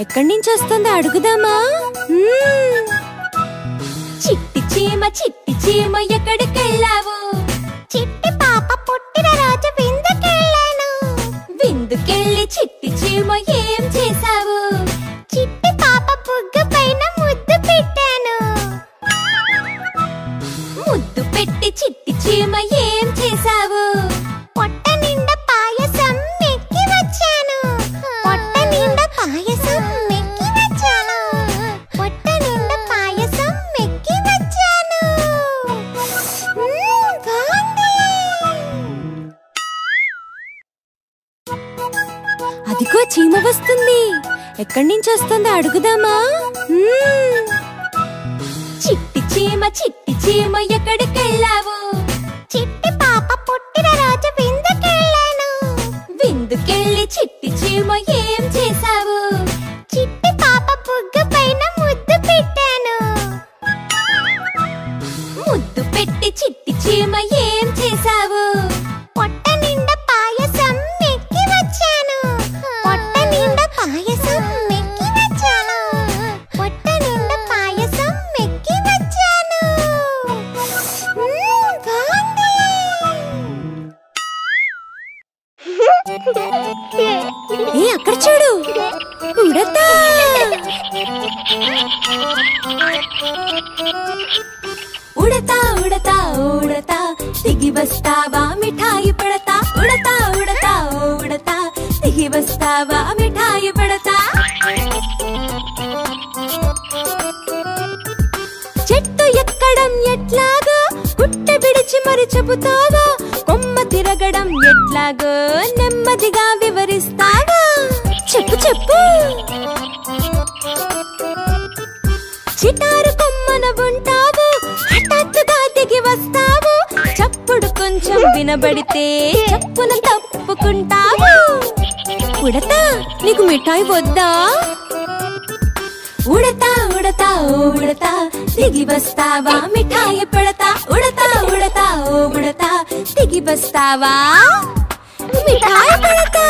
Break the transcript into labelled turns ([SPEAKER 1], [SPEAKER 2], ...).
[SPEAKER 1] ఎక్కడి నుంచి వస్తుందో అడుగుదామా? చిట్టి చీమ ఎక్కడికెళ్ళావు?
[SPEAKER 2] చిట్టి పాప పుట్టిన రోజు విందుకెళ్ళాను.
[SPEAKER 1] విందుకెళ్ళి చిట్టి చీమ ఏం చేశావు?
[SPEAKER 2] చిట్టి పాప బుగ్గ పైన ముద్దు పెట్టాను.
[SPEAKER 1] ముద్దు పెట్టి చిట్టి చీమ ఏం చేశావు?
[SPEAKER 2] పొట్ట నిండా పాయసం మెక్కి వచ్చాను. పొట్ట నిండా పాయసం మెక్కి వచ్చాను. పొట్ట నిండా పాయసం మెక్కి వచ్చాను. బాగుంది.
[SPEAKER 1] అదిగో చీమ వస్తుంది. ఎక్కడి నుంచి వస్తుందో అడుగుదామా? చిట్టి చీమ ఎక్కడికెళ్ళావు?
[SPEAKER 2] చిట్టి పాప పుట్టిన రోజు విందుకెళ్ళాను.
[SPEAKER 1] విందుకెళ్ళి చిట్టి చీమ ఏం చేశావు?
[SPEAKER 2] చిట్టి పాప బుగ్గ పైన ముద్దు పెట్టాను.
[SPEAKER 1] ముద్దు పెట్టి చిట్టి చీమ ఏం చేశావు?
[SPEAKER 2] పొట్ట నిండా పాయసం మెక్కి వచ్చాను. పొట్ట నిండా పాయసం మెక్కి వచ్చాను. పొట్ట నిండా పాయసం మెక్కి వచ్చాను. బాగుంది.
[SPEAKER 1] ఏ అక్కడ చూడు, ఉడతా. ఉడతా ఉడతా ఉడతా దిగి వస్తావా మిఠాయి పడతా. ఉడతా ఉడతా ఉడతా దిగి వస్తావా మిఠాయి పడతా. చెట్టు ఎక్కడం ఎట్లాగో గుట్ట విడిచి మరి చెబుతావా? కొమ్మ తిరగడం ఎట్లాగో నెమ్మదిగా వివరిస్తావా? చెప్పు చెప్పు. చిటారు కొమ్మన ఉంటావు, హఠాత్తుగా దిగి వస్తావు. చప్పుడు కొంచెం వినబడితే చప్పున తప్పుకుంటావు. ఉడతా నీకు మిఠాయి వద్దా? ఉడతా ఉడతా ఉడతా దిగి వస్తావా మిఠాయి పడతా. ఉడతా ఉడతా ఉడతా దిగి వస్తావా మిఠాయి పడతా.